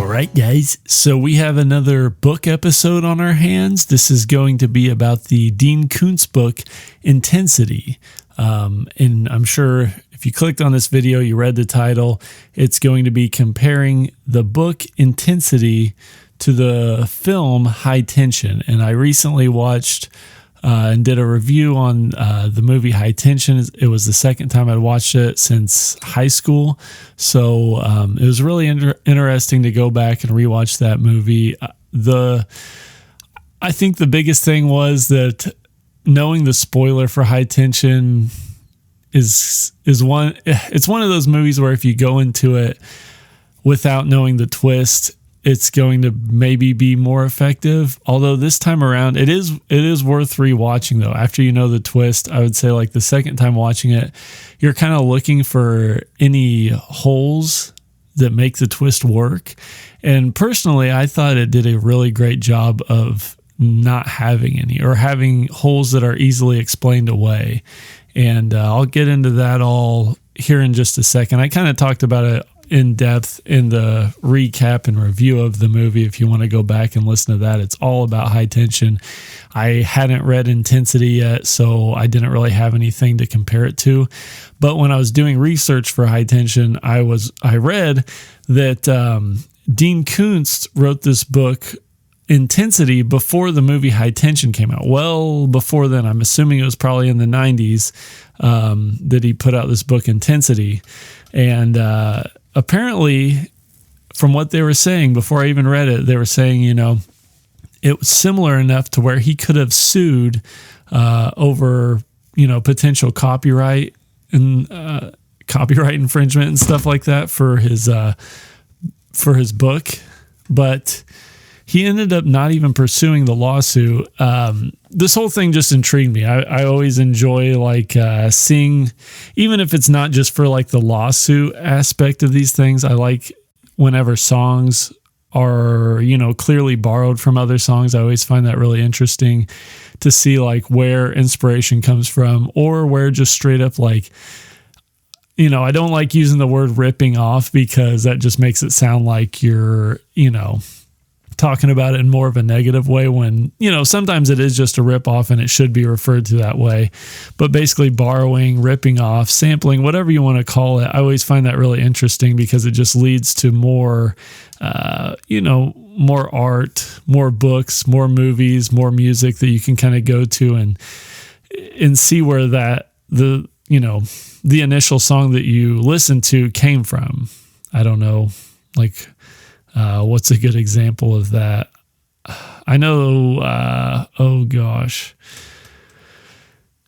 All right, guys. So we have another book episode on our hands. This is going to be about the Dean Koontz book, Intensity. And I'm sure if you clicked on this video, you read the title, it's going to be comparing the book Intensity to the film High Tension. And I recently watched and did a review on the movie High Tension. It was the second time I'd watched it since high school. So it was really interesting to go back and rewatch that movie. I think the biggest thing was that knowing the spoiler for High Tension it's one of those movies where if you go into it without knowing the twist, it's going to maybe be more effective. Although this time around, it is worth rewatching though. After you know the twist, I would say like the second time watching it, you're kind of looking for any holes that make the twist work. And personally, I thought it did a really great job of not having any, or having holes that are easily explained away. And I'll get into that all here in just a second. I kind of talked about it in depth in the recap and review of the movie. If you want to go back and listen to that, it's all about High Tension. I hadn't read Intensity yet, so I didn't really have anything to compare it to. But when I was doing research for High Tension, I read that Dean Koontz wrote this book Intensity before the movie High Tension came out. Well, before then, I'm assuming it was probably in the 90s that he put out this book Intensity. And apparently, from what they were saying, before I even read it, they were saying, it was similar enough to where he could have sued over, potential copyright and copyright infringement and stuff like that for his book. But he ended up not even pursuing the lawsuit. This whole thing just intrigued me. I always enjoy seeing, even if it's not just for like the lawsuit aspect of these things. I like whenever songs are, clearly borrowed from other songs. I always find that really interesting to see like where inspiration comes from, or where just straight up like, I don't like using the word ripping off, because that just makes it sound like you're, talking about it in more of a negative way, when, sometimes it is just a rip off and it should be referred to that way. But basically borrowing, ripping off, sampling, whatever you want to call it, I always find that really interesting, because it just leads to more, more art, more books, more movies, more music that you can kind of go to and see where the initial song that you listened to came from. I don't know, what's a good example of that? I know, oh gosh.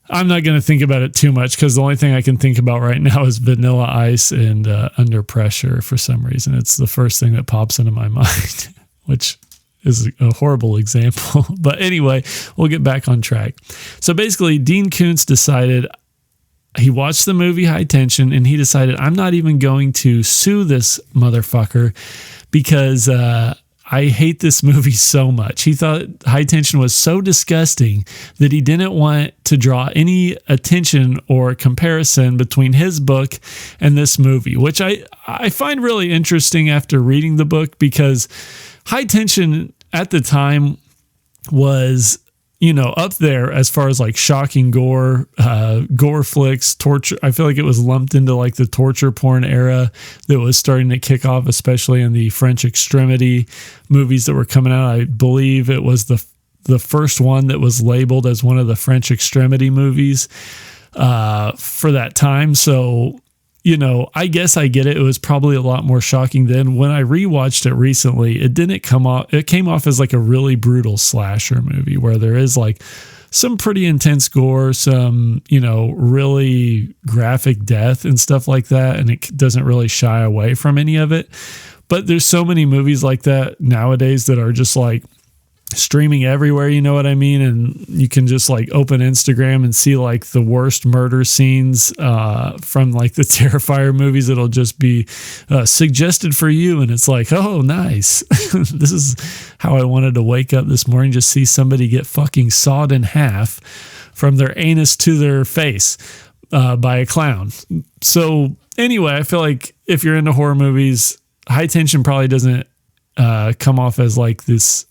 I'm not going to think about it too much, because the only thing I can think about right now is Vanilla Ice and Under Pressure for some reason. It's the first thing that pops into my mind, which is a horrible example. But anyway, we'll get back on track. So basically, Dean Koontz decided, he watched the movie High Tension, and he decided, I'm not even going to sue this motherfucker, because I hate this movie so much. He thought High Tension was so disgusting that he didn't want to draw any attention or comparison between his book and this movie, which I find really interesting after reading the book, because High Tension at the time was, up there as far as like shocking gore flicks, torture. I feel like it was lumped into like the torture porn era that was starting to kick off, especially in the French Extremity movies that were coming out. I believe it was the first one that was labeled as one of the French Extremity movies for that time. So, I guess I get it. It was probably a lot more shocking then. When I rewatched it recently, it came off as like a really brutal slasher movie, where there is like some pretty intense gore, some, really graphic death and stuff like that. And it doesn't really shy away from any of it. But there's so many movies like that nowadays that are just like streaming everywhere, you know what I mean? And you can just like open Instagram and see like the worst murder scenes from like the Terrifier movies. It'll just be suggested for you, and it's like, oh, nice. This is how I wanted to wake up this morning, just see somebody get fucking sawed in half from their anus to their face by a clown. So anyway, I feel like if you're into horror movies, High Tension probably doesn't come off as like this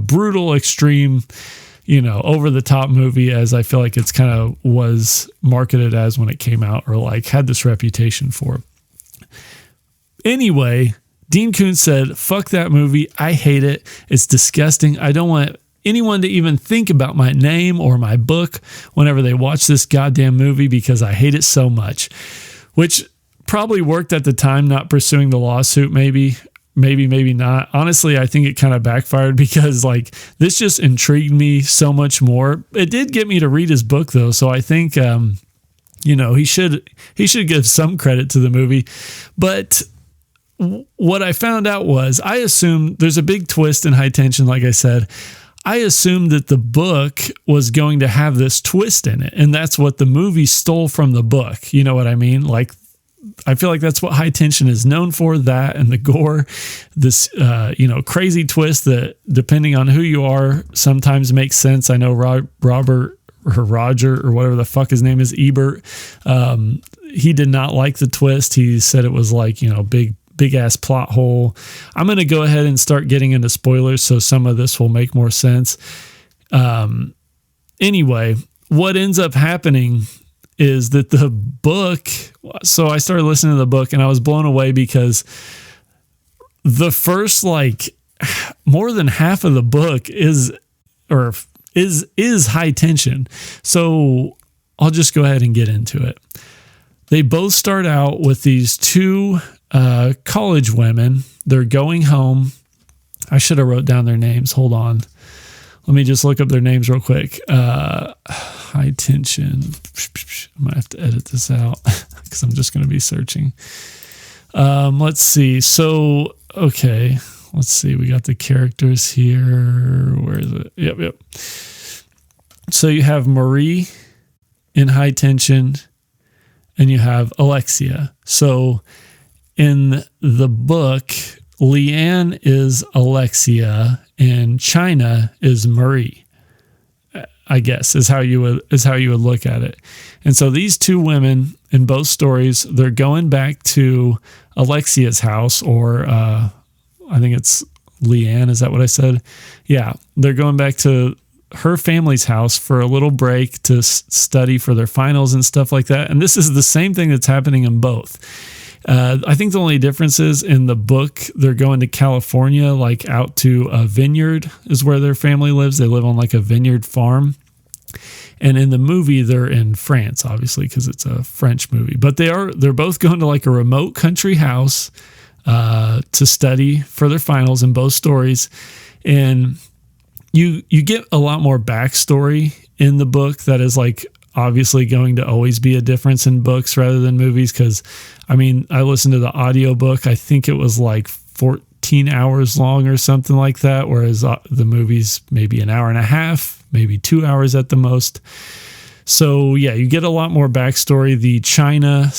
brutal, extreme, over the top movie as I feel like it's kind of was marketed as when it came out, or like had this reputation for. Anyway, Dean Koontz said, "Fuck that movie. I hate it. It's disgusting. I don't want anyone to even think about my name or my book whenever they watch this goddamn movie because I hate it so much," which probably worked at the time, not pursuing the lawsuit, maybe not. Honestly, I think it kind of backfired because like this just intrigued me so much more. It did get me to read his book though, so I think he should give some credit to the movie. But what I found out was, I assumed there's a big twist in High Tension, like I said. I assumed that the book was going to have this twist in it, and that's what the movie stole from the book. You know what I mean? Like, I feel like that's what High Tension is known for, that and the gore, this, crazy twist that, depending on who you are, sometimes makes sense. I know Robert or Roger or whatever the fuck his name is, Ebert, he did not like the twist. He said it was like, big ass plot hole. I'm going to go ahead and start getting into spoilers, so some of this will make more sense. Anyway, what ends up happening is that the book, so I started listening to the book and I was blown away because the first, like, more than half of the book is High Tension. So I'll just go ahead and get into it. They both start out with these two college women. They're going home. I should have wrote down their names. Hold on. Let me just look up their names real quick. High Tension. I might have to edit this out because I'm just going to be searching. Let's see. So, okay. Let's see. We got the characters here. Where is it? Yep. So you have Marie in High Tension and you have Alexia. So in the book, Leanne is Alexia and China is Marie, I guess, is how you would look at it. And so these two women in both stories, they're going back to Alexia's house, or I think it's Leanne. Is that what I said? Yeah. They're going back to her family's house for a little break to study for their finals and stuff like that. And this is the same thing that's happening in both. I think the only difference is in the book, they're going to California, like out to a vineyard is where their family lives. They live on like a vineyard farm. And in the movie, they're in France, obviously, because it's a French movie. But they're both going to like a remote country house to study for their finals in both stories. And you get a lot more backstory in the book that is like obviously going to always be a difference in books rather than movies. Because, I mean, I listened to the audiobook. I think it was like 14 hours long or something like that, whereas the movie's maybe an hour and a half, maybe 2 hours at the most. So, yeah, you get a lot more backstory. The China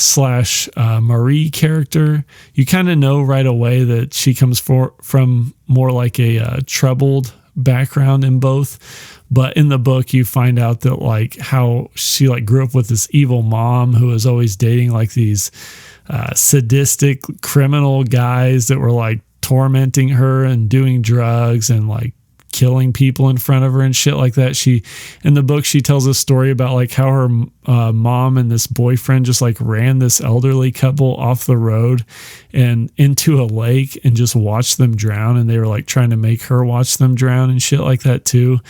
/ Marie character, you kind of know right away that she comes from more like a troubled background in both. But in the book, you find out that like how she like grew up with this evil mom who was always dating like these sadistic criminal guys that were like tormenting her and doing drugs and like killing people in front of her and shit like that. In the book, she tells a story about like how her mom and this boyfriend just like ran this elderly couple off the road and into a lake and just watched them drown. And they were like trying to make her watch them drown and shit like that too.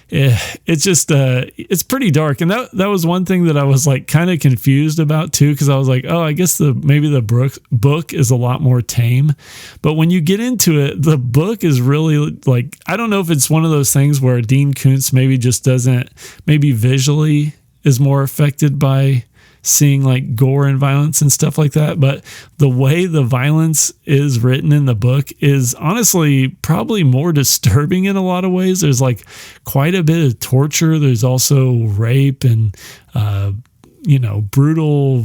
It's just it's pretty dark, and that was one thing that I was like kind of confused about too, because I was like, oh, I guess maybe the book is a lot more tame, but when you get into it, the book is really like, I don't know if it's one of those things where Dean Koontz maybe just doesn't, maybe visually is more affected by seeing like gore and violence and stuff like that, but the way the violence is written in the book is honestly probably more disturbing in a lot of ways. There's like quite a bit of torture. There's also rape and brutal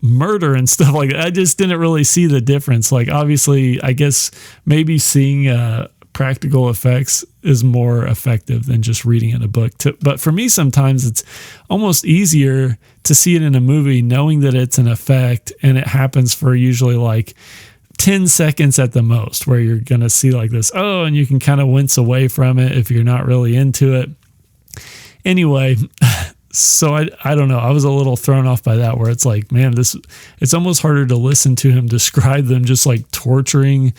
murder and stuff like that. I just didn't really see the difference. Like, obviously, I guess maybe seeing practical effects is more effective than just reading in a book. But for me, sometimes it's almost easier to see it in a movie, knowing that it's an effect and it happens for usually like 10 seconds at the most where you're going to see like this, oh, and you can kind of wince away from it if you're not really into it. Anyway, so I don't know. I was a little thrown off by that, where it's like, man, it's almost harder to listen to him describe them just like torturing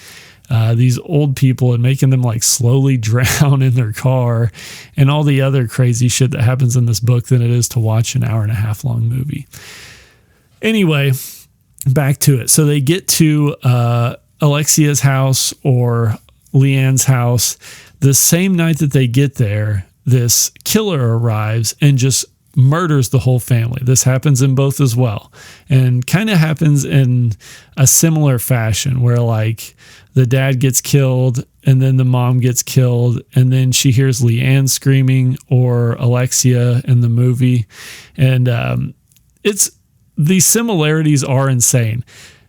these old people and making them like slowly drown in their car and all the other crazy shit that happens in this book than it is to watch an 1.5 hour long movie. Anyway, back to it. So they get to Alexia's house or Leanne's house. The same night that they get there, this killer arrives and just murders the whole family. This happens in both as well, and kind of happens in a similar fashion where like the dad gets killed and then the mom gets killed, and then she hears Leanne screaming or Alexia in the movie. And it's, the similarities are insane.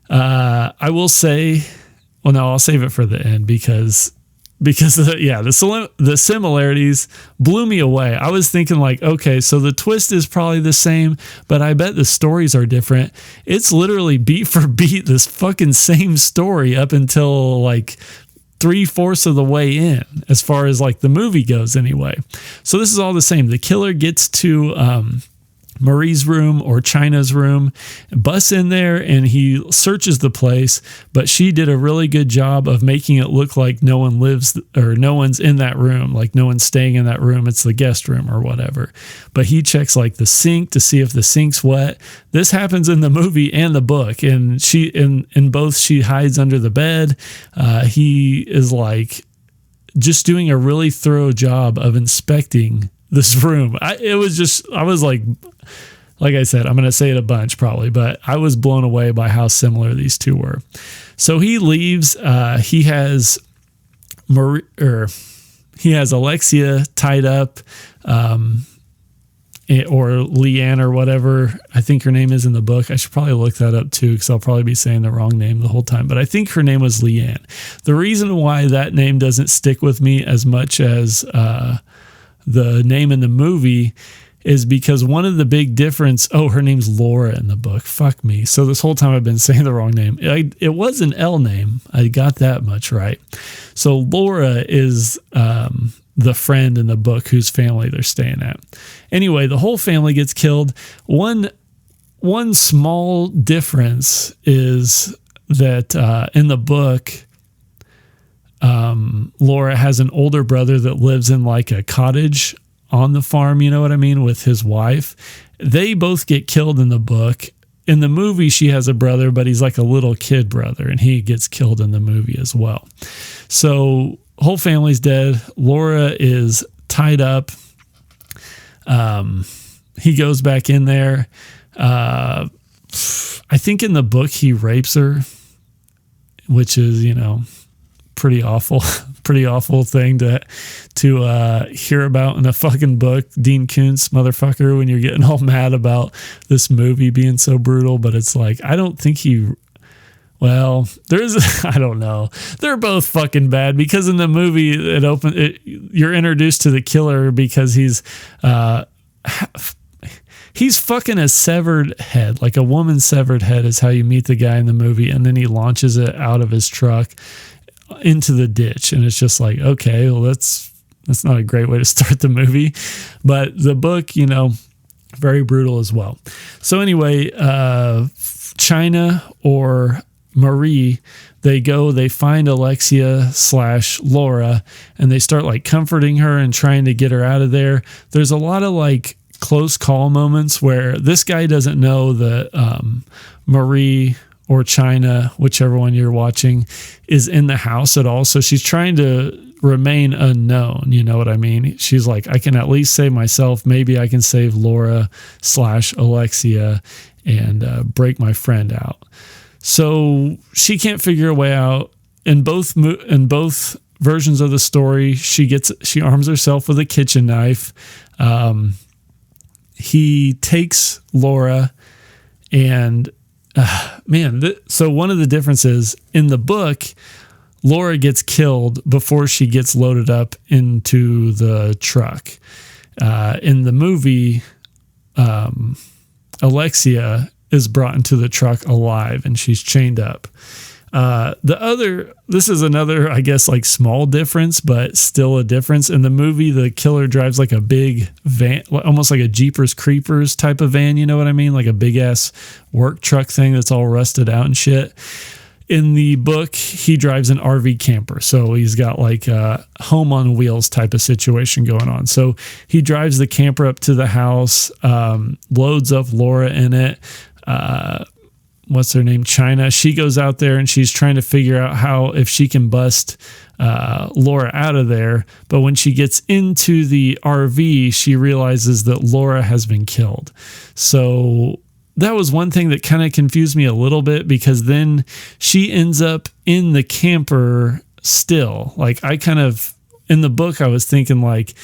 I will say, well, no, I'll save it for the end because the similarities blew me away. I was thinking like, okay, so the twist is probably the same, but I bet the stories are different. It's literally beat for beat this fucking same story up until like 3/4 of the way in, as far as like the movie goes anyway. So this is all the same. The killer gets to Marie's room or China's room, busts in there, and he searches the place, but she did a really good job of making it look like no one lives or no one's in that room, like no one's staying in that room. It's the guest room or whatever. But he checks like the sink to see if the sink's wet. This happens in the movie and the book, and she in both she hides under the bed. He is like just doing a really thorough job of inspecting this room. I was like I said, I'm going to say it a bunch probably, but I was blown away by how similar these two were. So he leaves. He has Alexia tied up, or Leanne or whatever I think her name is in the book. I should probably look that up too, because I'll probably be saying the wrong name the whole time. But I think her name was Leanne. The reason why that name doesn't stick with me as much as the name in the movie is because one of the big her name's Laura in the book. Fuck me. So this whole time I've been saying the wrong name. It was an L name. I got that much right. So Laura is the friend in the book whose family they're staying at. Anyway, the whole family gets killed. One small difference is that in the book, Laura has an older brother that lives in like a cottage on the farm, you know what I mean, with his wife. They both get killed in the book. In the movie, she has a brother, but he's like a little kid brother, and he gets killed in the movie as well. So whole family's dead. Laura is tied up. He goes back in there. I think in the book he rapes her, which is, pretty awful thing to hear about in a fucking book. Dean Koontz, motherfucker, when you're getting all mad about this movie being so brutal. But it's like, I don't think I don't know. They're both fucking bad, because in the movie you're introduced to the killer because he's fucking a severed head, like a woman's severed head is how you meet the guy in the movie. And then he launches it out of his truck into the ditch. And it's just like, okay, well, that's not a great way to start the movie. But the book, very brutal as well. So anyway, China or Marie, they find Alexia / Laura, and they start like comforting her and trying to get her out of there. There's a lot of like close call moments where this guy doesn't know that Marie or China, whichever one you're watching, is in the house at all. So she's trying to remain unknown. You know what I mean? She's like, I can at least save myself. Maybe I can save Laura / Alexia and break my friend out. So she can't figure a way out. In both versions of the story, she arms herself with a kitchen knife. He takes Laura, and so one of the differences in the book, Laura gets killed before she gets loaded up into the truck. In the movie, Alexia is brought into the truck alive, and she's chained up. This is another, I guess, like small difference, but still a difference. In the movie, the killer drives like a big van, almost like a Jeepers Creepers type of van. You know what I mean? Like a big ass work truck thing that's all rusted out and shit. In the book, he drives an RV camper. So he's got like a home on wheels type of situation going on. So he drives the camper up to the house, loads up Laura in it. What's her name? China. She goes out there and she's trying to figure out if she can bust Laura out of there. But when she gets into the RV, she realizes that Laura has been killed. So that was one thing that kind of confused me a little bit, because then she ends up in the camper still. Like, in the book, I was thinking like,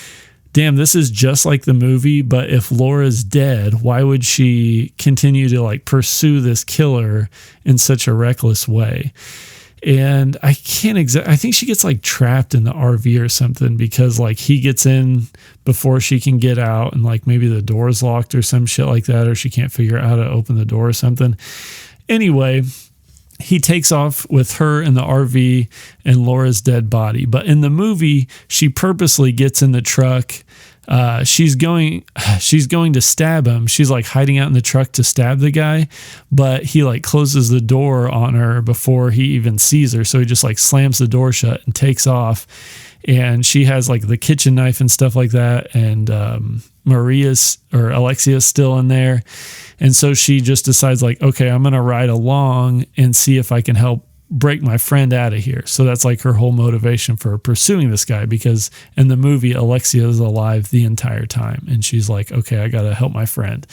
damn, this is just like the movie, but if Laura's dead, why would she continue to like pursue this killer in such a reckless way? And I think she gets like trapped in the RV or something, because like he gets in before she can get out, and like maybe the door's locked or some shit like that, or she can't figure out how to open the door or something. Anyway, he takes off with her in the RV and Laura's dead body. But in the movie, she purposely gets in the truck. She's going to stab him. She's like hiding out in the truck to stab the guy, but he like closes the door on her before he even sees her. So he just like slams the door shut and takes off. And she has like the kitchen knife and stuff like that. And Alexia's still in there. And so she just decides like, okay, I'm going to ride along and see if I can help break my friend out of here. So that's like her whole motivation for pursuing this guy, because in the movie, Alexia is alive the entire time. And she's like, okay, I got to help my friend.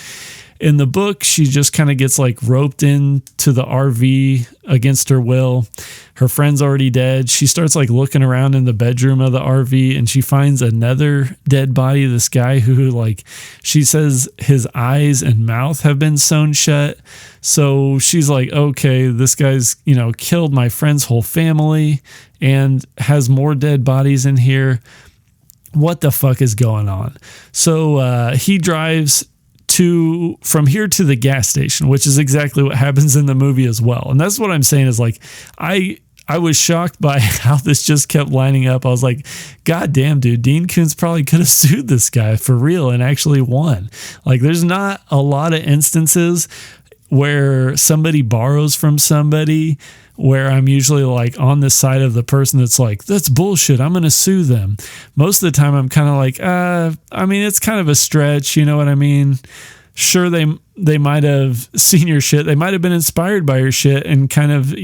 In the book, she just kind of gets like roped into the RV against her will. Her friend's already dead. She starts like looking around in the bedroom of the RV, and she finds another dead body. This guy who like, she says his eyes and mouth have been sewn shut. So she's like, okay, this guy's, killed my friend's whole family and has more dead bodies in here. What the fuck is going on? So he drives from here to the gas station, which is exactly what happens in the movie as well. And that's what I'm saying is like, I was shocked by how this just kept lining up. I was like, God damn, dude, Dean Koontz probably could have sued this guy for real and actually won. Like, there's not a lot of instances where somebody borrows from somebody where I'm usually like on the side of the person that's like, that's bullshit, I'm going to sue them. Most of the time I'm kind of like, it's kind of a stretch. You know what I mean? Sure, they might have seen your shit. They might have been inspired by your shit and kind of,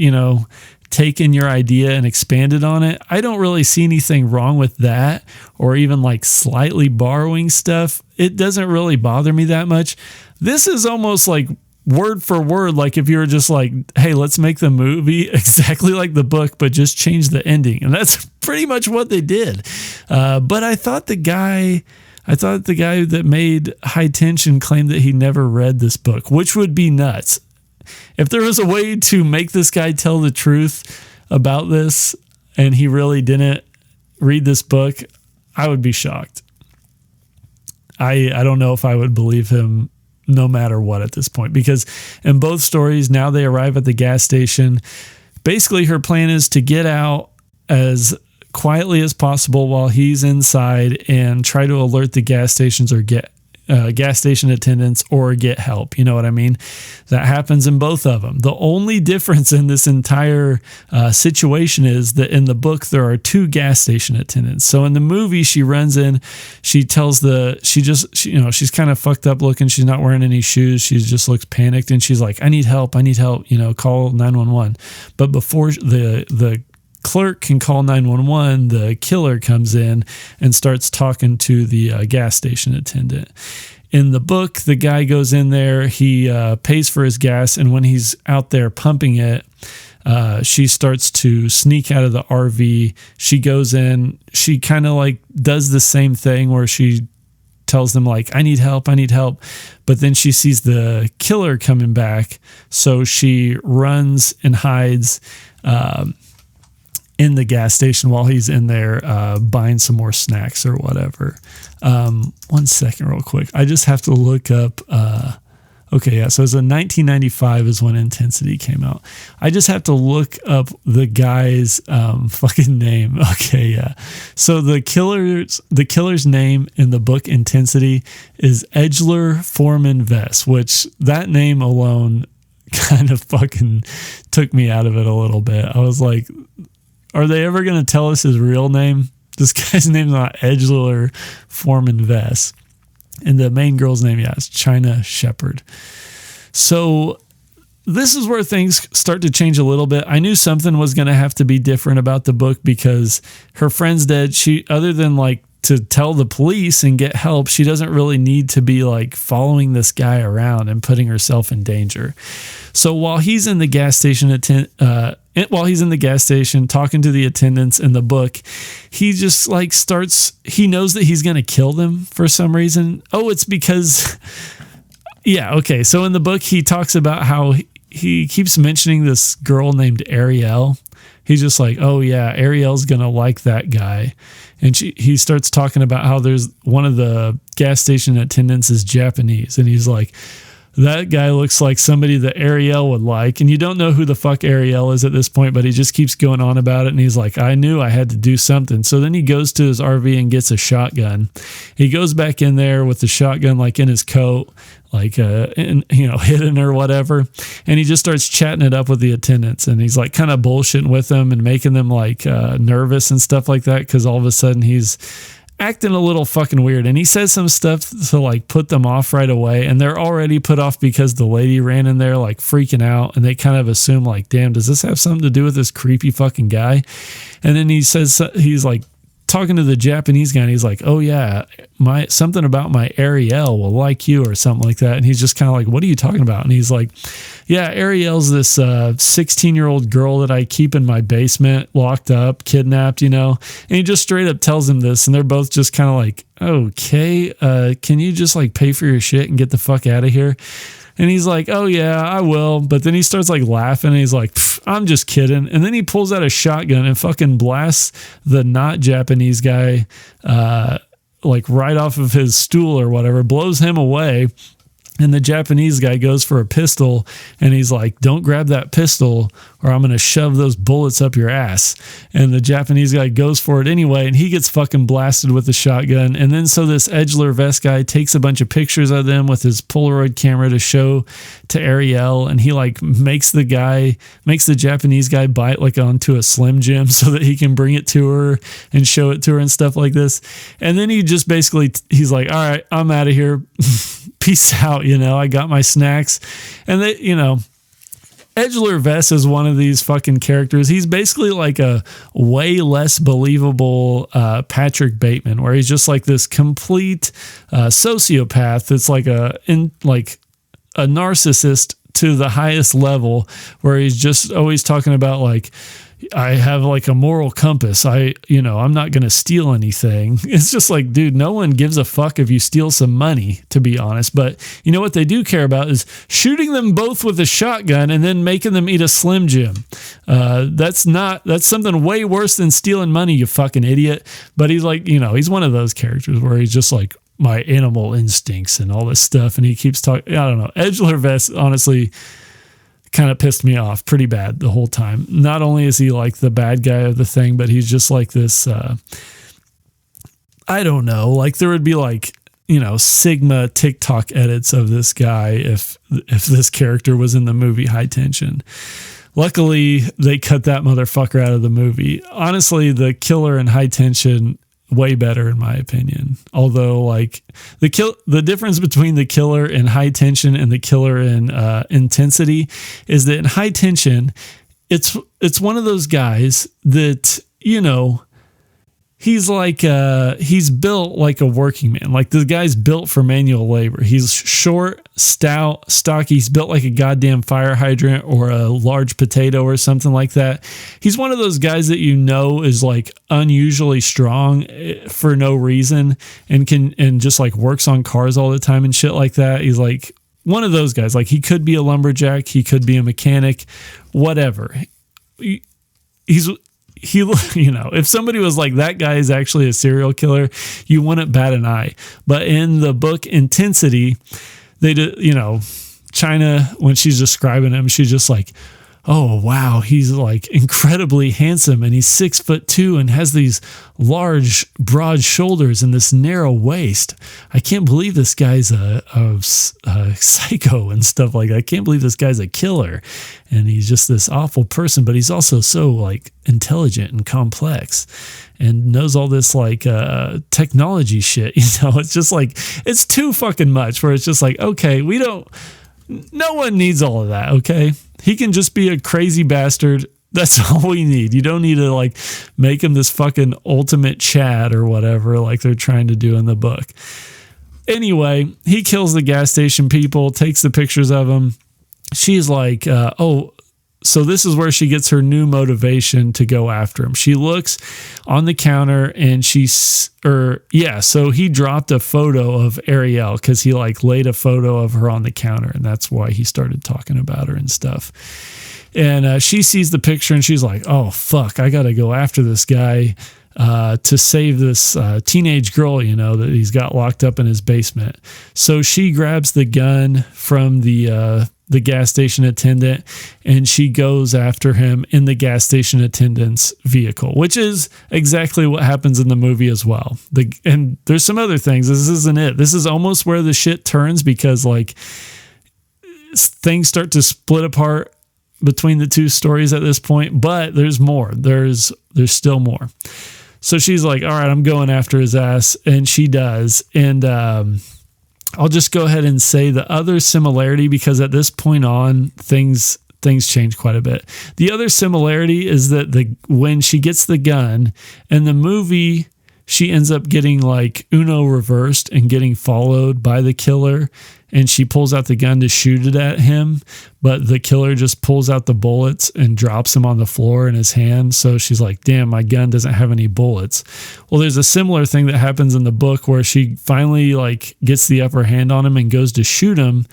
taken your idea and expanded on it. I don't really see anything wrong with that, or even like slightly borrowing stuff. It doesn't really bother me that much. This is almost like word for word, like if you were just like, hey, let's make the movie exactly like the book, but just change the ending. And that's pretty much what they did. But I thought the guy that made High Tension claimed that he never read this book, which would be nuts. If there was a way to make this guy tell the truth about this and he really didn't read this book, I would be shocked. I don't know if I would believe him no matter what at this point, because in both stories, now they arrive at the gas station. Basically, her plan is to get out as quietly as possible while he's inside and try to alert the gas stations or get gas station attendants or get help. You know what I mean? That happens in both of them. The only difference in this entire situation is that in the book, there are two gas station attendants. So in the movie, she runs in, she tells she's kind of fucked up looking. She's not wearing any shoes. She just looks panicked and she's like, I need help, call 911. But before the clerk can call 911, the killer comes in and starts talking to the gas station attendant. In the book, the guy goes in there, he pays for his gas, and when he's out there pumping it, she starts to sneak out of the RV. She goes in, she kind of like does the same thing where she tells them like, I need help. But then she sees the killer coming back. So she runs and hides in the gas station while he's in there buying some more snacks or whatever. 1 second real quick. I just have to look up Okay, yeah. So it's in 1995 is when Intensity came out. I just have to look up the guy's fucking name. Okay, yeah. So the killer's name in the book Intensity is Edgeler Foreman Vess, which that name alone kind of fucking took me out of it a little bit. I was like, are they ever going to tell us his real name? This guy's name's not Edgeler Foreman Vess. And the main girl's name, yeah, is China Shepherd. So this is where things start to change a little bit. I knew something was going to have to be different about the book because her friend's dead. She, other than like to tell the police and get help, she doesn't really need to be like following this guy around and putting herself in danger. So while he's in the gas station talking to the attendants in the book, he just like he knows that he's going to kill them for some reason. Oh, it's because, yeah. Okay. So in the book, he talks about how he keeps mentioning this girl named Ariel. He's just like, oh yeah, Ariel's going to like that guy. And he starts talking about how there's one of the gas station attendants is Japanese. And he's like, that guy looks like somebody that Ariel would like. And you don't know who the fuck Ariel is at this point, but he just keeps going on about it. And he's like, I knew I had to do something. So then he goes to his RV and gets a shotgun. He goes back in there with the shotgun, like in his coat, like, hidden or whatever. And he just starts chatting it up with the attendants. And he's like kind of bullshitting with them and making them like nervous and stuff like that. Cause all of a sudden he's acting a little fucking weird. And he says some stuff to like put them off right away. And they're already put off because the lady ran in there like freaking out. And they kind of assume like, damn, does this have something to do with this creepy fucking guy? And then he says, he's like talking to the Japanese guy and he's like, oh yeah, something about my Ariel will like you or something like that. And he's just kind of like, what are you talking about? And he's like, yeah, Ariel's this 16-year-old girl that I keep in my basement, locked up, kidnapped, And he just straight up tells him this. And they're both just kind of like, okay, can you just like pay for your shit and get the fuck out of here? And he's like, oh yeah, I will. But then he starts like laughing and he's like, I'm just kidding. And then he pulls out a shotgun and fucking blasts the not Japanese guy, like right off of his stool or whatever, blows him away. And the Japanese guy goes for a pistol and he's like, don't grab that pistol or I'm going to shove those bullets up your ass. And the Japanese guy goes for it anyway. And he gets fucking blasted with the shotgun. And then so this Edgeler Vest guy takes a bunch of pictures of them with his Polaroid camera to show to Ariel. And he like makes the Japanese guy bite like onto a Slim Jim so that he can bring it to her and show it to her and stuff like this. And then he just basically, he's like, all right, I'm out of here. Peace out. I got my snacks. And they, Edgeler Vess is one of these fucking characters. He's basically like a way less believable Patrick Bateman, where he's just like this complete sociopath that's like a narcissist to the highest level, where he's just always talking about like, I have like a moral compass. I'm not going to steal anything. It's just like, dude, no one gives a fuck if you steal some money, to be honest. But you know what they do care about is shooting them both with a shotgun and then making them eat a Slim Jim. That's something way worse than stealing money, you fucking idiot. But he's like, he's one of those characters where he's just like, my animal instincts and all this stuff. And he keeps talking, I don't know. Edgeler Vess, honestly, kind of pissed me off pretty bad the whole time. Not only is he like the bad guy of the thing, but he's just like this, I don't know, like there would be like, Sigma TikTok edits of this guy if this character was in the movie High Tension. Luckily, they cut that motherfucker out of the movie. Honestly, the killer in High Tension, way better in my opinion. Although like the difference between the killer in High Tension and the killer in Intensity is that in High Tension, it's one of those guys that, he's like he's built like a working man. Like the guy's built for manual labor. He's short, stout, stocky. He's built like a goddamn fire hydrant or a large potato or something like that. He's one of those guys that is like unusually strong for no reason and just like works on cars all the time and shit like that. He's like one of those guys. Like he could be a lumberjack, he could be a mechanic, whatever. If somebody was like, that guy is actually a serial killer, you wouldn't bat an eye. But in the book Intensity, they did, China, when she's describing him, she's just like, oh, wow, he's like incredibly handsome and he's 6'2" and has these large, broad shoulders and this narrow waist. I can't believe this guy's a psycho and stuff like that. I can't believe this guy's a killer. And he's just this awful person, but he's also so like intelligent and complex and knows all this like technology shit. You know, it's just like, it's too fucking much where it's just like, okay, no one needs all of that, okay? He can just be a crazy bastard. That's all we need. You don't need to like make him this fucking ultimate Chad or whatever like they're trying to do in the book. Anyway, he kills the gas station people, takes the pictures of them. She's like, so this is where she gets her new motivation to go after him. She looks on the counter and so he dropped a photo of Ariel because he like laid a photo of her on the counter, and that's why he started talking about her and stuff. And she sees the picture and she's like, oh, fuck, I got to go after this guy to save this teenage girl, you know, that he's got locked up in his basement. So she grabs the gun from the gas station attendant and she goes after him in the gas station attendant's vehicle, which is exactly what happens in the movie as well. And there's some other things. This isn't it. This is almost where the shit turns because like things start to split apart between the two stories at this point, but there's more. There's still more. So she's like, all right, I'm going after his ass. And she does. And, I'll just go ahead and say the other similarity, because at this point on things change quite a bit. The other similarity is that when she gets the gun in the movie, she ends up getting like Uno reversed and getting followed by the killer, and she pulls out the gun to shoot it at him, but the killer just pulls out the bullets and drops them on the floor in his hand. So she's like, damn, my gun doesn't have any bullets. Well, there's a similar thing that happens in the book where she finally like gets the upper hand on him and goes to shoot him,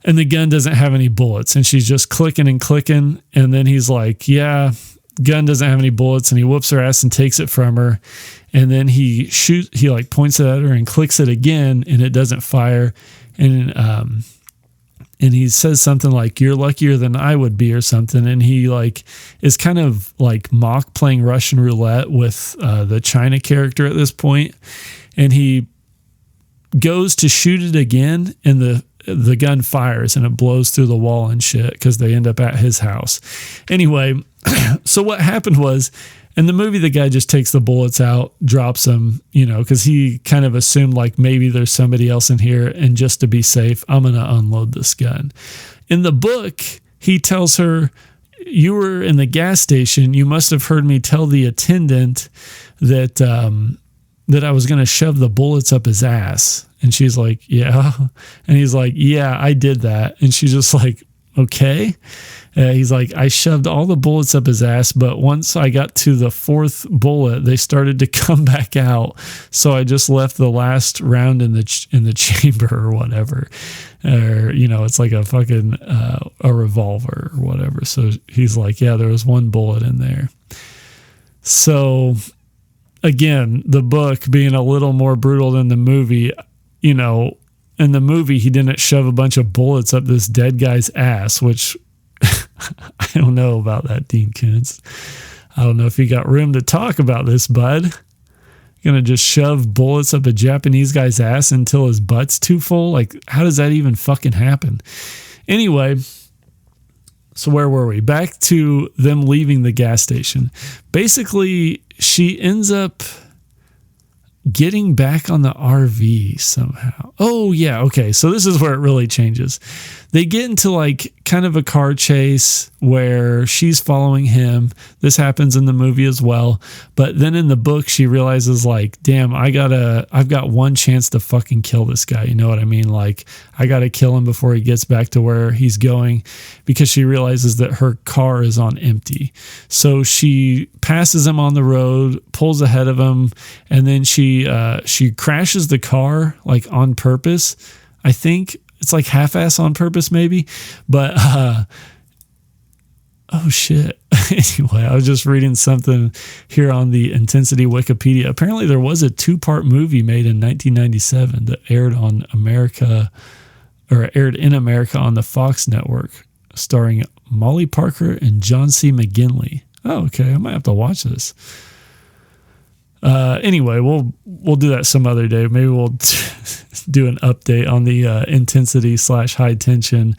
and the gun doesn't have any bullets, and she's just clicking and clicking. And then he's like, yeah, gun doesn't have any bullets, and he whoops her ass and takes it from her. And then he like points it at her and clicks it again, and it doesn't fire. And he says something like, you're luckier than I would be or something. And he like is kind of like mock playing Russian roulette with the China character at this point. And he goes to shoot it again, and the gun fires and it blows through the wall and shit because they end up at his house. Anyway, so what happened was, in the movie, the guy just takes the bullets out, drops them, you know, because he kind of assumed like maybe there's somebody else in here, and just to be safe, I'm going to unload this gun. In the book, he tells her, you were in the gas station. You must have heard me tell the attendant that I was going to shove the bullets up his ass. And she's like, yeah. And he's like, yeah, I did that. And she's just like, okay. He's like, I shoved all the bullets up his ass, but once I got to the fourth bullet, they started to come back out. So I just left the last round in the chamber or whatever. Or, you know, it's like a fucking a revolver or whatever. So he's like, yeah, there was one bullet in there. So again, the book being a little more brutal than the movie, you know, in the movie, he didn't shove a bunch of bullets up this dead guy's ass, which I don't know about that, Dean Koontz. I don't know if you got room to talk about this, bud. You're going to just shove bullets up a Japanese guy's ass until his butt's too full? Like, how does that even fucking happen? Anyway, so where were we? Back to them leaving the gas station. Basically, she ends up getting back on the RV somehow. Oh, yeah. Okay. So this is where it really changes. They get into like kind of a car chase where she's following him. This happens in the movie as well. But then in the book, she realizes like, damn, I've got one chance to fucking kill this guy. You know what I mean? Like, I got to kill him before he gets back to where he's going, because she realizes that her car is on empty. So she passes him on the road, pulls ahead of him, and then she crashes the car like on purpose. I think it's like half-ass on purpose maybe, but oh shit. Anyway, I was just reading something here on the Intensity Wikipedia. Apparently there was a 2-part movie made in 1997 that aired on America, aired in America on the Fox network, starring Molly Parker and John C. McGinley. Oh, okay. I might have to watch this. Anyway, we'll do that some other day. Maybe we'll do an update on the intensity / high tension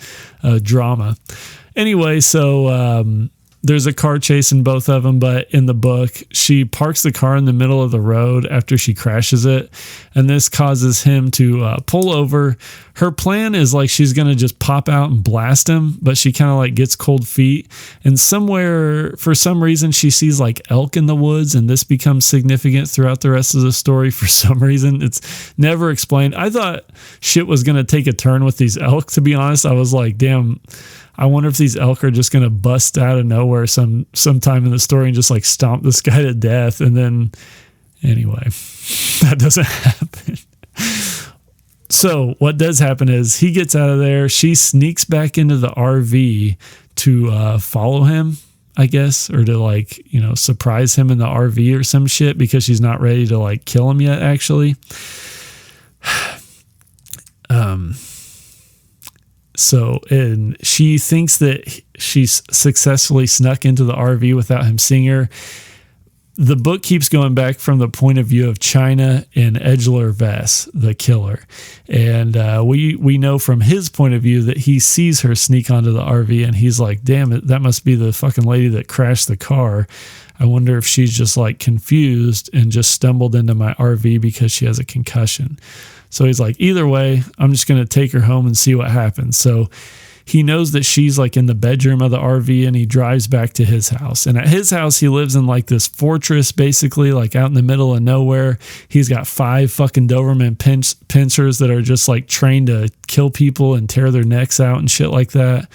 drama. Anyway, so there's a car chase in both of them, but in the book, she parks the car in the middle of the road after she crashes it, and this causes him to pull over. Her plan is like she's going to just pop out and blast him, but she kind of like gets cold feet, and somewhere, for some reason, she sees like elk in the woods, and this becomes significant throughout the rest of the story for some reason. It's never explained. I thought shit was going to take a turn with these elk, to be honest. I was like, damn, I wonder if these elk are just going to bust out of nowhere sometime in the story and just like stomp this guy to death. And then anyway, that doesn't happen. So what does happen is he gets out of there. She sneaks back into the RV to follow him, I guess, or to like, surprise him in the RV or some shit because she's not ready to like kill him yet, actually. So, and she thinks that she's successfully snuck into the RV without him seeing her. The book keeps going back from the point of view of China and Edgeler Vess, the killer. And we know from his point of view that he sees her sneak onto the RV and he's like, damn it, that must be the fucking lady that crashed the car. I wonder if she's just like confused and just stumbled into my RV because she has a concussion. So he's like, either way, I'm just going to take her home and see what happens. So he knows that she's like in the bedroom of the RV and he drives back to his house. And at his house, he lives in like this fortress, basically like out in the middle of nowhere. He's got 5 fucking Doberman pincers that are just like trained to kill people and tear their necks out and shit like that.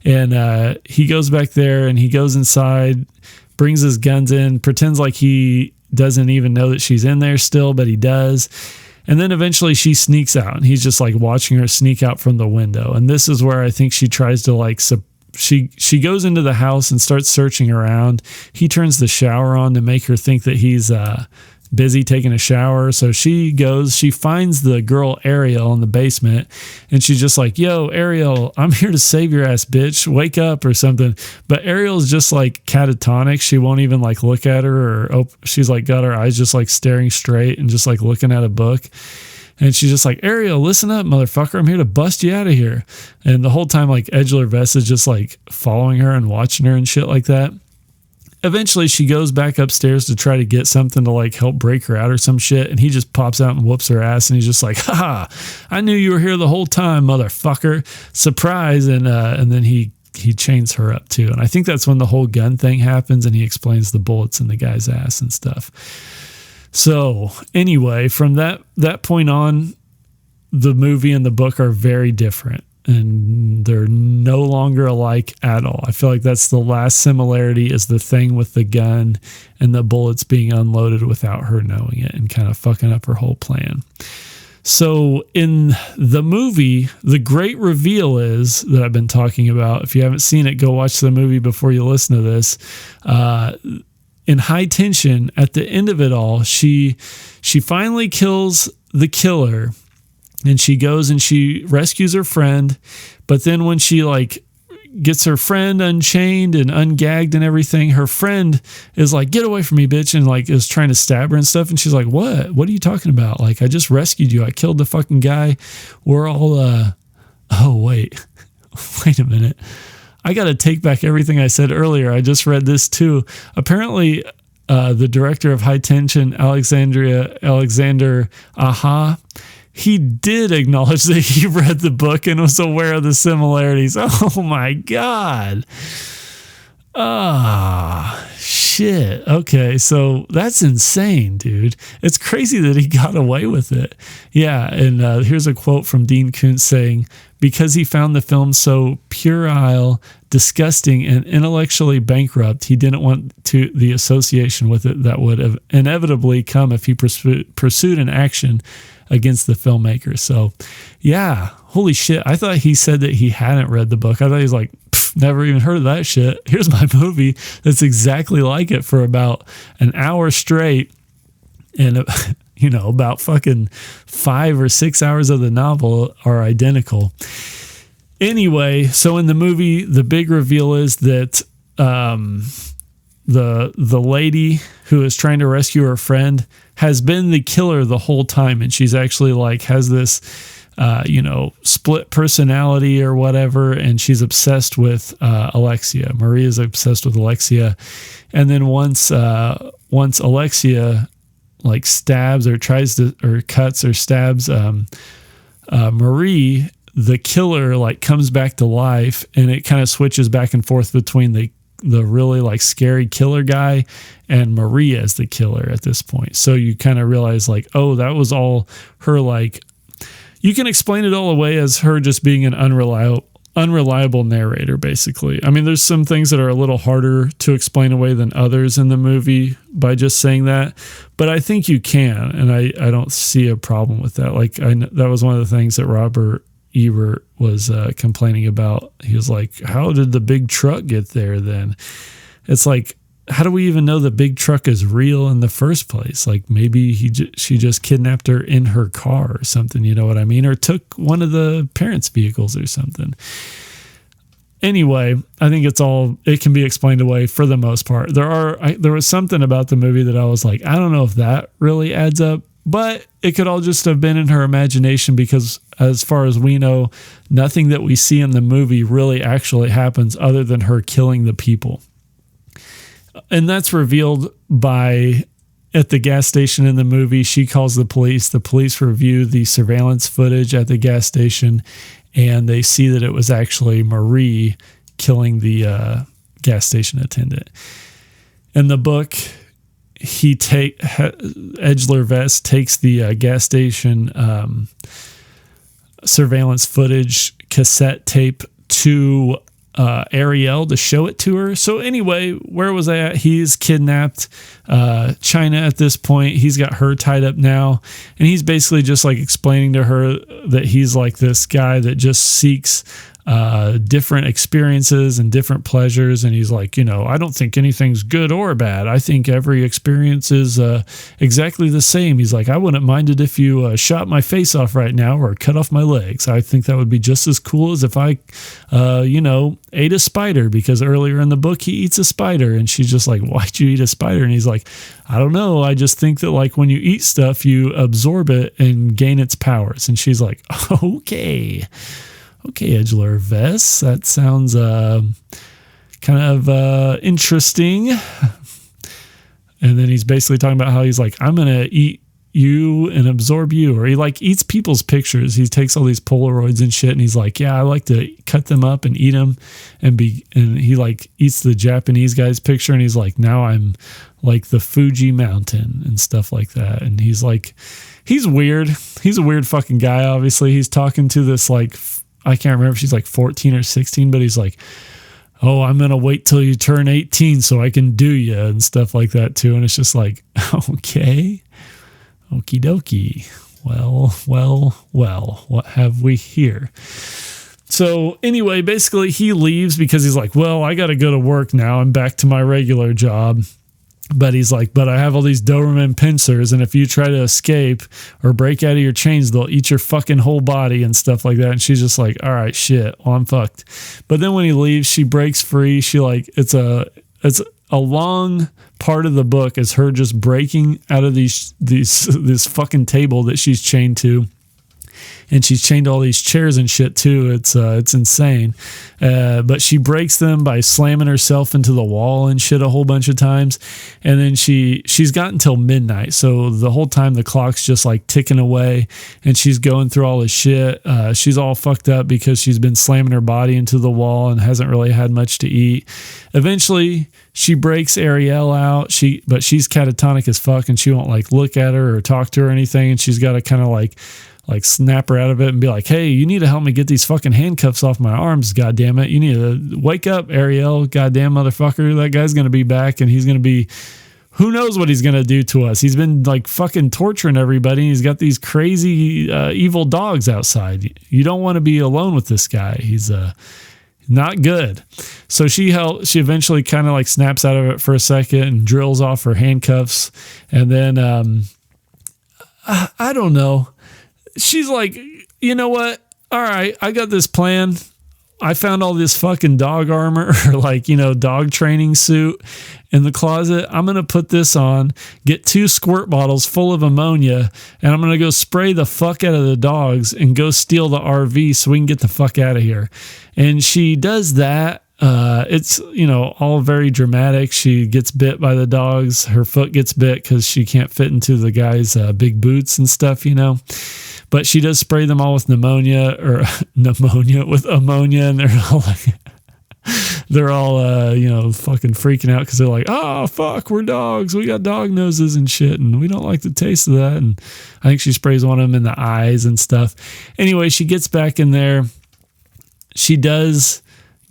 And he goes back there and he goes inside, brings his guns in, pretends like he doesn't even know that she's in there still, but he does. And then eventually she sneaks out and he's just like watching her sneak out from the window. And this is where I think she tries to like, she goes into the house and starts searching around. He turns the shower on to make her think that he's busy taking a shower. So she finds the girl Ariel in the basement and she's just like, yo, Ariel, I'm here to save your ass, bitch. Wake up or something. But Ariel's just like catatonic. She won't even like look at her or she's like got her eyes just like staring straight and just like looking at a book. And she's just like, Ariel, listen up, motherfucker. I'm here to bust you out of here. And the whole time, like Edgeler Vess is just like following her and watching her and shit like that. Eventually, she goes back upstairs to try to get something to like help break her out or some shit. And he just pops out and whoops her ass. And he's just like, haha, I knew you were here the whole time, motherfucker. Surprise. And then he chains her up too. And I think that's when the whole gun thing happens and he explains the bullets in the guy's ass and stuff. So anyway, from that point on, the movie and the book are very different. And they're no longer alike at all. I feel like that's the last similarity is the thing with the gun and the bullets being unloaded without her knowing it and kind of fucking up her whole plan. So in the movie, the great reveal is that I've been talking about. If you haven't seen it, go watch the movie before you listen to this. In High Tension, at the end of it all, she finally kills the killer. And she goes and she rescues her friend. But then when she like gets her friend unchained and ungagged and everything, her friend is like, get away from me, bitch. And like is trying to stab her and stuff. And she's like, what are you talking about? Like, I just rescued you. I killed the fucking guy. We're all, oh, wait a minute. I got to take back everything I said earlier. I just read this too. Apparently, the director of High Tension, Alexandre Aja, he did acknowledge that he read the book and was aware of the similarities. Oh my God. Shit. Okay. So that's insane, dude. It's crazy that he got away with it. Yeah. And here's a quote from Dean Koontz saying, because he found the film so puerile, disgusting, and intellectually bankrupt, he didn't want the association with it that would have inevitably come if he pursued an action against the filmmaker. So yeah, holy shit. I thought he said that he hadn't read the book. I thought he was like, never even heard of that shit. Here's my movie that's exactly like it for about an hour straight. And about fucking 5 or 6 hours of the novel are identical. Anyway, so in the movie, the big reveal is that the lady who is trying to rescue her friend has been the killer the whole time, and she's actually like has this split personality or whatever, and she's obsessed with Alexia. Maria's obsessed with Alexia, and then once Alexia like stabs or cuts or stabs Marie, the killer like comes back to life, and it kind of switches back and forth between the really like scary killer guy and Maria as the killer at this point. So you kind of realize like, oh, that was all her. Like, you can explain it all away as her just being an unreliable narrator, basically. I mean, there's some things that are a little harder to explain away than others in the movie by just saying that, but I think you can, and I don't see a problem with that. Like, that was one of the things that Robert Ebert was complaining about. He was like, how did the big truck get there then? It's like, how do we even know the big truck is real in the first place? Like, maybe she just kidnapped her in her car or something, you know what I mean? Or took one of the parents' vehicles or something. Anyway, I think it can be explained away for the most part. There was something about the movie that I was like, I don't know if that really adds up, but it could all just have been in her imagination, because as far as we know, nothing that we see in the movie really actually happens other than her killing the people. And that's revealed at the gas station in the movie. She calls the police review the surveillance footage at the gas station, and they see that it was actually Marie killing the gas station attendant. In the book, Edgler Vest takes the gas station surveillance footage cassette tape to Ariel to show it to her. So anyway, where was I at? He's kidnapped China at this point. He's got her tied up now, and he's basically just like explaining to her that he's like this guy that just seeks different experiences and different pleasures. And he's like, I don't think anything's good or bad. I think every experience is exactly the same. He's like, I wouldn't mind it if you shot my face off right now or cut off my legs. I think that would be just as cool as if I, ate a spider, because earlier in the book he eats a spider. And she's just like, why'd you eat a spider? And he's like, I don't know. I just think that like when you eat stuff, you absorb it and gain its powers. And she's like, okay, Edgler Vest, that sounds kind of interesting. And then he's basically talking about how he's like, I'm going to eat you and absorb you. Or he like eats people's pictures. He takes all these Polaroids and shit, and he's like, yeah, I like to cut them up and eat them. And he like eats the Japanese guy's picture, and he's like, now I'm like the Fuji mountain and stuff like that. And he's like, he's weird. He's a weird fucking guy, obviously. He's talking to this like, I can't remember if she's like 14 or 16, but he's like, oh, I'm going to wait till you turn 18 so I can do you and stuff like that too. And it's just like, okay, okie dokie. Well, what have we here? So anyway, basically he leaves because he's like, well, I got to go to work now. I'm back to my regular job. But he's like, but I have all these Doberman pincers, and if you try to escape or break out of your chains, they'll eat your fucking whole body and stuff like that. And she's just like, all right, shit, well, I'm fucked. But then when he leaves, she breaks free. She like, it's a long part of the book is her just breaking out of this fucking table that she's chained to. And she's chained all these chairs and shit too. It's insane. But she breaks them by slamming herself into the wall and shit a whole bunch of times. And then she's got until midnight. So the whole time the clock's just like ticking away, and she's going through all this shit. She's all fucked up because she's been slamming her body into the wall and hasn't really had much to eat. Eventually she breaks Ariel out. But she's catatonic as fuck, and she won't like look at her or talk to her or anything. And she's got to kind of like snap her out of it and be like, hey, you need to help me get these fucking handcuffs off my arms, goddammit. You need to wake up, Ariel, goddamn motherfucker. That guy's going to be back, and he's going to be, who knows what he's going to do to us. He's been like fucking torturing everybody. He's got these crazy evil dogs outside. You don't want to be alone with this guy. He's not good. So she eventually kind of like snaps out of it for a second and drills off her handcuffs. And then I don't know. She's like, you know what? All right, I got this plan. I found all this fucking dog armor or like, dog training suit in the closet. I'm going to put this on, get 2 squirt bottles full of ammonia, and I'm going to go spray the fuck out of the dogs and go steal the RV so we can get the fuck out of here. And she does that. It's, all very dramatic. She gets bit by the dogs. Her foot gets bit because she can't fit into the guy's big boots and stuff, But she does spray them all with ammonia, and they're all like, fucking freaking out because they're like, oh, fuck, we're dogs. We got dog noses and shit, and we don't like the taste of that. And I think she sprays one of them in the eyes and stuff. Anyway, she gets back in there. She does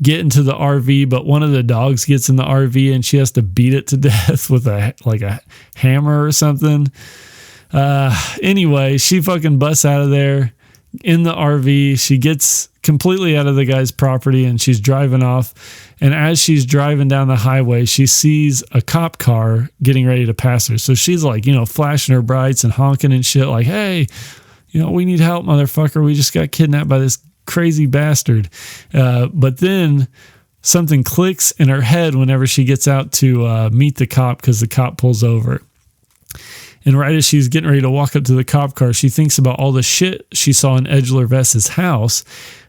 get into the RV, but one of the dogs gets in the RV and she has to beat it to death with a hammer or something. Anyway, she fucking busts out of there in the RV. She gets completely out of the guy's property and she's driving off. And as she's driving down the highway, she sees a cop car getting ready to pass her. So she's like, flashing her brights and honking and shit like, hey, we need help, motherfucker. We just got kidnapped by this crazy bastard. But then something clicks in her head whenever she gets out to meet the cop because the cop pulls over. And right as she's getting ready to walk up to the cop car, she thinks about all the shit she saw in Edgeler Vest's house.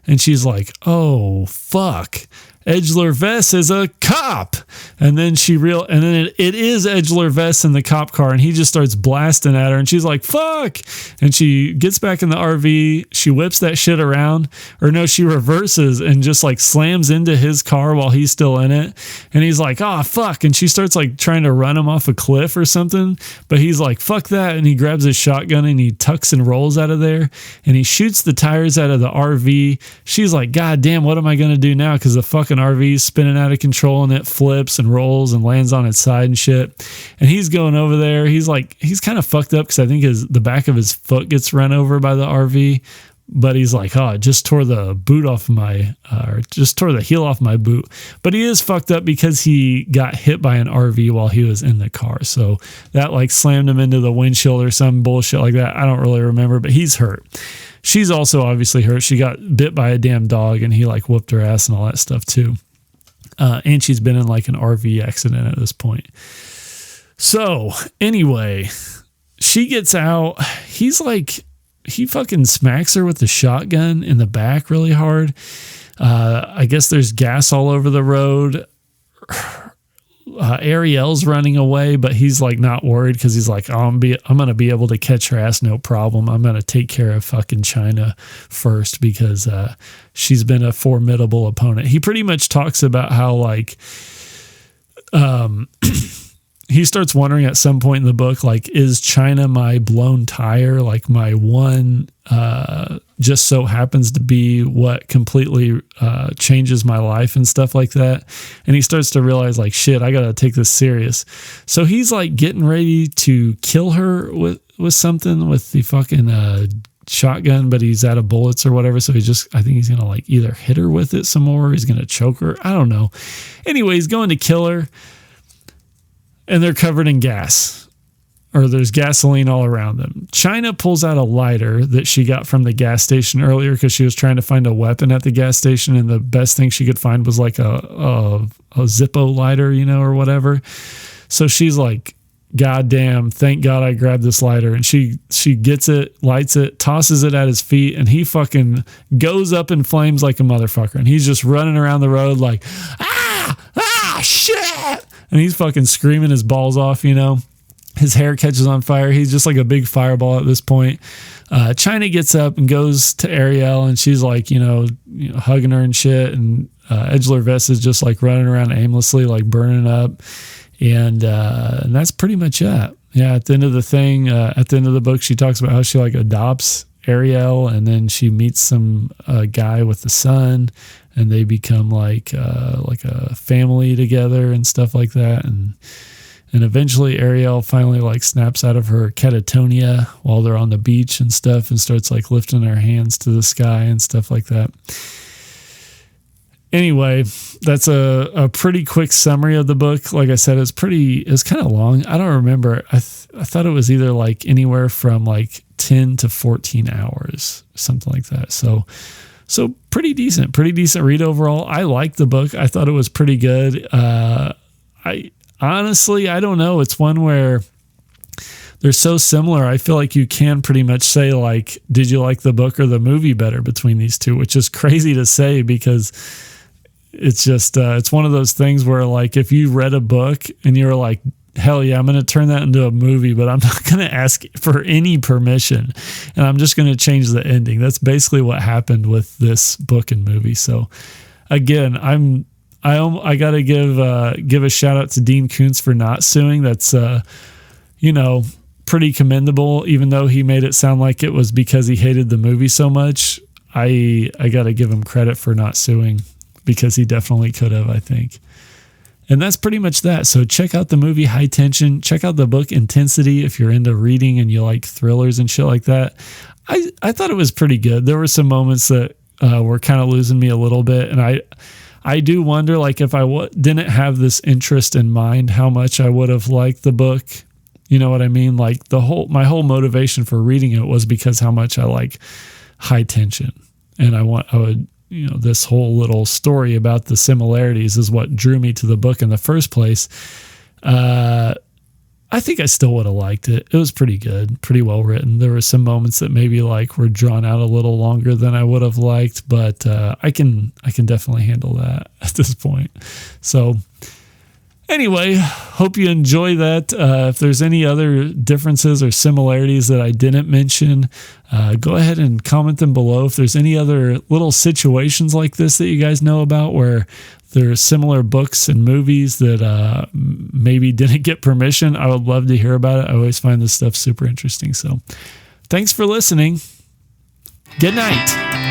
And she's like, oh, fuck. Edgeler Vest is a cop. And then it is Edgeler Vest in the cop car, and he just starts blasting at her, and she's like, fuck. And she gets back in the RV. She whips that shit around, or no, she reverses and just like slams into his car while he's still in it. And he's like, oh, fuck. And she starts like trying to run him off a cliff or something, but he's like, fuck that. And he grabs his shotgun and he tucks and rolls out of there, and he shoots the tires out of the RV. She's like, God damn, what am I going to do now? Because the fucking RV's spinning out of control and it flips and rolls and lands on its side and shit. And he's going over there. He's kind of fucked up because I think the back of his foot gets run over by the RV. But he's like, oh, it just tore the heel off my boot. But he is fucked up because he got hit by an RV while he was in the car. So that like slammed him into the windshield or some bullshit like that. I don't really remember, but he's hurt. She's also obviously hurt. She got bit by a damn dog and he like whooped her ass and all that stuff too. And she's been in like an RV accident at this point. So anyway, she gets out. He fucking smacks her with the shotgun in the back really hard. I guess there's gas all over the road. Ariel's running away, but he's like not worried because he's like, oh, I'm going to be able to catch her ass, no problem. I'm going to take care of fucking China first because she's been a formidable opponent. He pretty much talks about how like he starts wondering at some point in the book, like, is China my blown tire? Like my one just so happens to be what completely changes my life and stuff like that. And he starts to realize like, shit, I got to take this serious. So he's like getting ready to kill her with something with the fucking shotgun, but he's out of bullets or whatever. So I think he's going to like either hit her with it some more or he's going to choke her. I don't know. Anyway, he's going to kill her. And they're covered in gas, or there's gasoline all around them. China pulls out a lighter that she got from the gas station earlier because she was trying to find a weapon at the gas station, and the best thing she could find was like a Zippo lighter, or whatever. So she's like, God damn, thank God I grabbed this lighter. And she gets it, lights it, tosses it at his feet, and he fucking goes up in flames like a motherfucker. And he's just running around the road like, shit! And he's fucking screaming his balls off, His hair catches on fire. He's just like a big fireball at this point. China gets up and goes to Ariel, and she's like, hugging her and shit. And Edgeler Vest is just like running around aimlessly, like burning up. And that's pretty much it. Yeah, at the end of the thing, at the end of the book, she talks about how she like adopts Ariel, and then she meets some guy with the son, and they become like a family together and stuff like that. And eventually Ariel finally like snaps out of her catatonia while they're on the beach and stuff and starts like lifting her hands to the sky and stuff like that. anyway, that's a pretty quick summary of the book. Like I said, it's kind of long. I don't remember. I thought it was either like anywhere from like 10 to 14 hours, something like that. So pretty decent read overall. I liked the book. I thought it was pretty good. I honestly, I don't know. It's one where they're so similar. I feel like you can pretty much say like, did you like the book or the movie better between these two, which is crazy to say because it's just, it's one of those things where like, if you read a book and you're like, hell yeah, I'm going to turn that into a movie, but I'm not going to ask for any permission and I'm just going to change the ending. That's basically what happened with this book and movie. So again, I got to give a shout out to Dean Koontz for not suing. That's, pretty commendable, even though he made it sound like it was because he hated the movie so much. I got to give him credit for not suing because he definitely could have, I think. And that's pretty much that. So check out the movie High Tension. Check out the book Intensity if you're into reading and you like thrillers and shit like that. I thought it was pretty good. There were some moments that were kind of losing me a little bit. And I do wonder, like, if I didn't have this interest in mind, how much I would have liked the book. You know what I mean? Like my whole motivation for reading it was because how much I like High Tension. And this whole little story about the similarities is what drew me to the book in the first place. I think I still would have liked it. It was pretty good, pretty well written. There were some moments that maybe like were drawn out a little longer than I would have liked, but I can definitely handle that at this point. So anyway, hope you enjoy that. If there's any other differences or similarities that I didn't mention, go ahead and comment them below. If there's any other little situations like this that you guys know about where there are similar books and movies that maybe didn't get permission, I would love to hear about it. I always find this stuff super interesting. So thanks for listening. Good night.